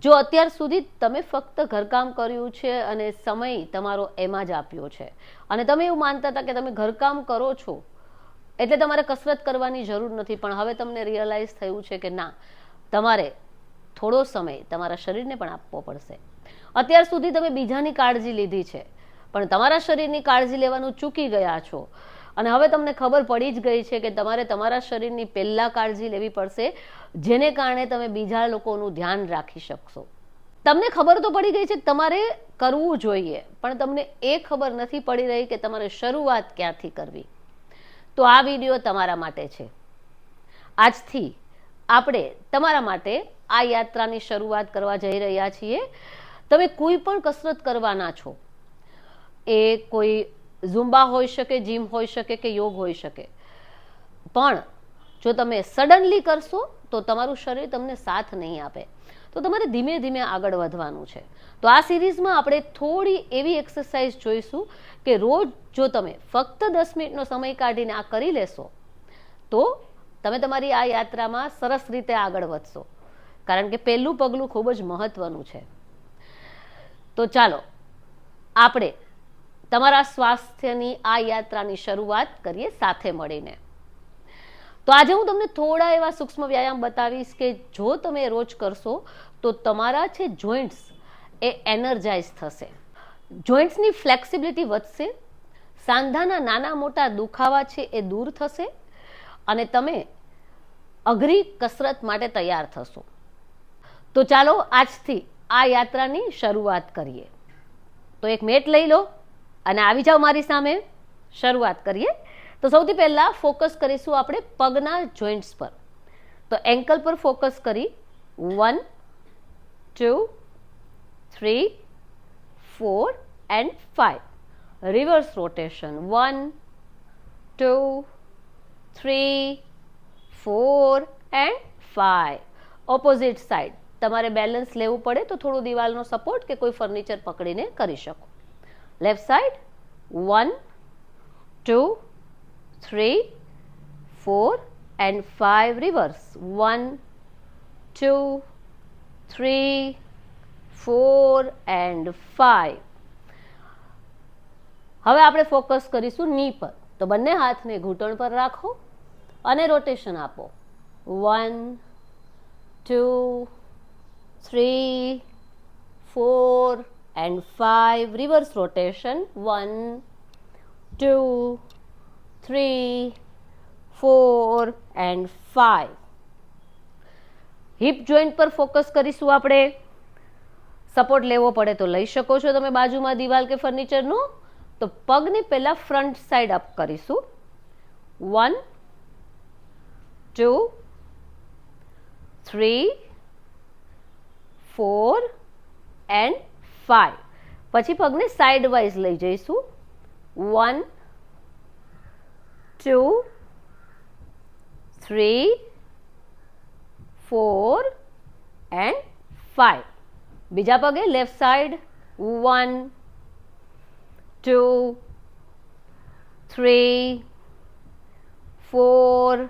જો અત્યાર સુધી તમે ફક્ત ઘરકામ કર્યું છે અને સમય તમારો એમાં જ આપ્યો છે અને તમે એવું માનતા હતા કે તમે ઘરકામ કરો છો એટલે તમારે કસરત કરવાની જરૂર નથી, પણ હવે તમને રિયલાઇઝ થયું છે કે ના, તમારે થોડો સમય તમારા શરીરને પણ આપવો પડશે. અત્યાર સુધી તમે બીજાની કાળજી લીધી છે પણ તમારા શરીરની કાળજી લેવાનું ચૂકી ગયા છો અને હવે તમને ખબર પડી જ ગઈ છે કે તમારે તમારા શરીરની પહેલા કાળજી લેવી પડશે, જેને કારણે તમે બીજા લોકોનું ધ્યાન રાખી શકશો. તમને ખબર તો પડી ગઈ છે કે તમારે કરવું જોઈએ, પણ તમને એ ખબર નથી પડી રહી કે તમારે શરૂઆત ક્યાંથી કરવી. તો આ વિડીયો તમારા માટે છે. આજથી આપણે તમારા માટે આ યાત્રાની શરૂઆત કરવા જઈ રહ્યા છીએ. તમે કોઈ પણ કસરત કરવાના છો, એ કોઈ ઝુમ્બા હોઈ શકે, જીમ હોઈ શકે કે યોગ હોઈ શકે, પણ જો તમે સડનલી કરશો તો તમારું શરીર તમને સાથ નહીં આપે. તો તમારે ધીમે ધીમે આગળ વધવાનું છે. તો આ સિરીઝમાં આપણે થોડી એવી એક્સરસાઇઝ જોઈશું કે રોજ જો તમે ફક્ત 10 મિનિટનો સમય કાઢીને આ કરી લેશો તો તમે તમારી આ યાત્રામાં સરસ રીતે આગળ વધશો, કારણ કે પહેલું પગલું ખૂબ જ મહત્વનું છે. તો ચાલો આપણે તમારા સ્વાસ્થ્યની આ યાત્રાની શરૂઆત કરીએ સાથે મળીને. તો આજે હું તમને થોડા એવા સૂક્ષ્મ વ્યાયામ બતાવીશ કે જો તમે રોજ કરશો તો તમારા છે જોઈન્ટ્સ એ એનર્જાઇઝ થશે, જોઈન્ટ્સની ફ્લેક્સિબિલિટી વધશે, સાંધાના નાના મોટા દુખાવા છે એ દૂર થશે અને તમે અઘરી કસરત માટે તૈયાર થશો. તો ચાલો આજથી આ યાત્રાની શરૂઆત કરીએ. તો એક મેટ લઈ લો અને આવી જાઓ મારી સામે. શરૂઆત કરીએ. તો સૌથી પહેલા ફોકસ કરીશું આપણે પગના જોઈન્ટ્સ પર. તો એન્કલ પર ફોકસ કરી 1 2 3 4 and 5. Reverse rotation 1 2 3 4 and 5. Opposite side. તમારે બેલેન્સ લેવું પડે તો થોડું દિવાલનો સપોર્ટ કે કોઈ ફર્નિચર પકડીને કરી શકો. Left side 1 2 3 4 and 5. Reverse 1 2 3 4 and 5. હવે આપણે ફોકસ કરીશું ની પર. તો બંને હાથને ઘૂંટણ પર રાખો અને રોટેશન આપો. 1 2 3 4 and 5. Reverse rotation 1 2 3 4 and 5. Hip joint પર ફોકસ કરીશું આપણે. સપોર્ટ લેવો પડે તો લઈ શકો છો તમે બાજુમાં દિવાલ કે ફર્નિચરનો. તો પગને પહેલા ફ્રન્ટ સાઈડ અપ કરીશું. 1 2 3 4 and 5. પછી પગને સાઈડ વાઇઝ લઈ જઈશું. 1 2 3 4 and 5. બીજા પગે left side 1 2 3 4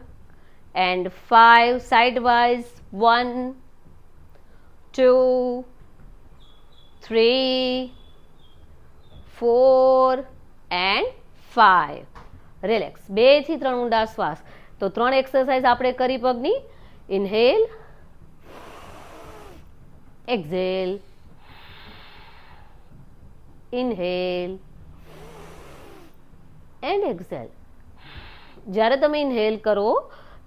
and 5. Side wise 1 2 3 4 and 5. Relax. 2 થી 3 ઊંડા શ્વાસ. તો 3 એક્સરસાઇઝ આપણે કરી પગની. Inhale, exhale, inhale and exhale. જ્યારે તમે ઇન્હેલ કરો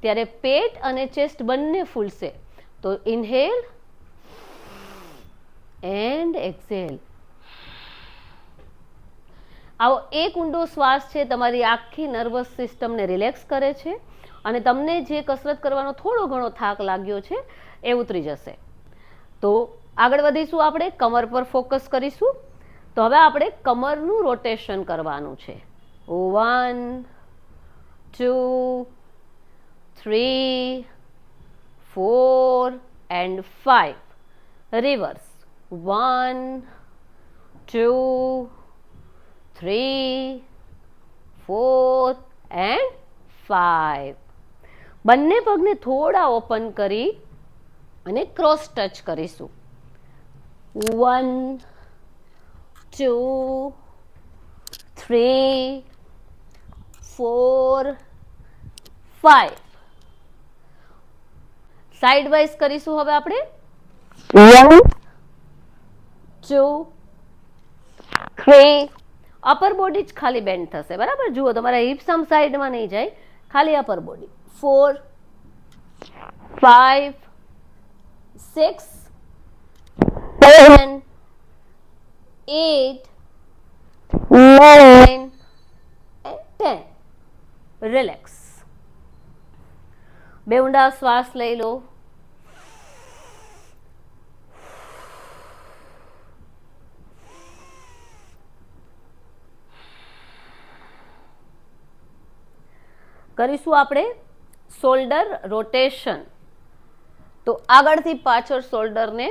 ત્યારે પેટ અને ચેસ્ટ બંને ફૂલશે. તો ઇન્હેલ એન્ડ એક્ઝેલ. આવો એક ઊંડો શ્વાસ છે તમારી આખી નર્વસ સિસ્ટમને રિલેક્સ કરે છે અને તમને જે કસરત કરવાનો થોડો ઘણો થાક લાગ્યો છે એ ઉતરી જશે. તો આગળ વધીશું આપણે. કમર પર ફોકસ કરીશું. તો હવે આપણે કમરનું રોટેશન કરવાનું છે. 1 2 3 4 and 5. Reverse 1 2 3 4 and 5. બંને પગને થોડા ઓપન કરી અને ક્રોસ ટચ કરીશું. 1 2 3 4 5 સાઇડ વાઇઝ કરીશું હવે આપણે 1 2 3 અપર બોડી જ ખાલી બેન્ડ થશે બરાબર જુઓ તમારા હિપ્સ આમ સાઈડમાં નહીં જાય ખાલી અપર બોડી 4 5 6 7 8 9 and 10 રિલેક્સ બે ઊંડા શ્વાસ લઈ લો કરીશું આપણે શોલ્ડર રોટેશન તો આગળથી પાછળ શોલ્ડરને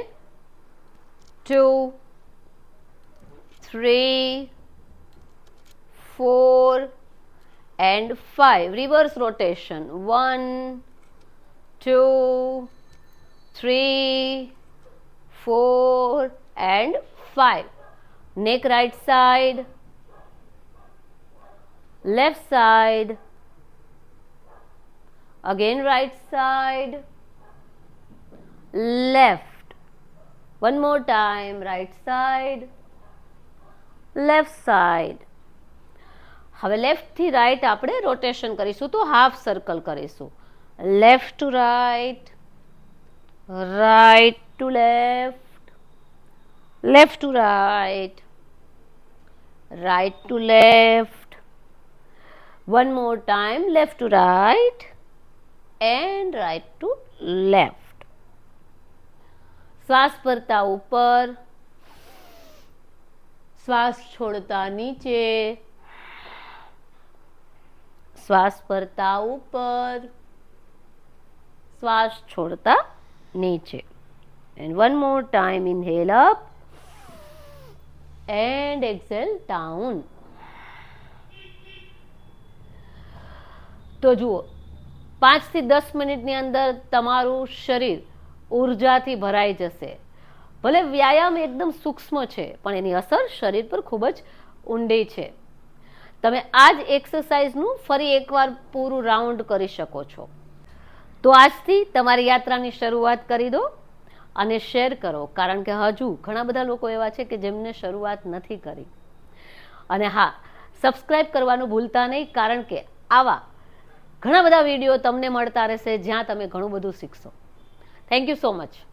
2 3 4 and 5 reverse rotation 1 2 3 4 and 5 neck right side left side again right side left one more time right side left side હવે લેફ્ટ થી રાઈટ આપણે રોટેશન કરીશું તો હાફ સર્કલ કરીશું left to right right to left left to right right to left one more time left to right and right to left શ્વાસ ભરતા ઉપર શ્વાસ છોડતા નીચે શ્વાસ ભરતા ઉપર શ્વાસ છોડતા નીચે and one more time inhale up and exhale down તો જુઓ 5 થી 10 મિનિટની અંદર તમારું શરીર ઉર્જાથી ભરાઈ જશે ભલે વ્યાયામ એકદમ સૂક્ષ્મ છે પણ એની અસર શરીર પર ખૂબ જ ઊંડી છે તમે આ જ એક્સરસાઇઝનું ફરી એકવાર પૂરું રાઉન્ડ કરી શકો છો તો આજથી તમારી યાત્રાની શરૂઆત કરી દો અને શેર કરો કારણ કે હજુ ઘણા બધા લોકો એવા છે કે જેમને શરૂઆત નથી કરી અને હા સબસ્ક્રાઇબ કરવાનું ભૂલતા નહીં કારણ કે આવા ઘણા બધા વિડીયો તમને મળતા રહેશે જ્યાં તમે ઘણું બધું શીખશો થેન્ક યુ સો મચ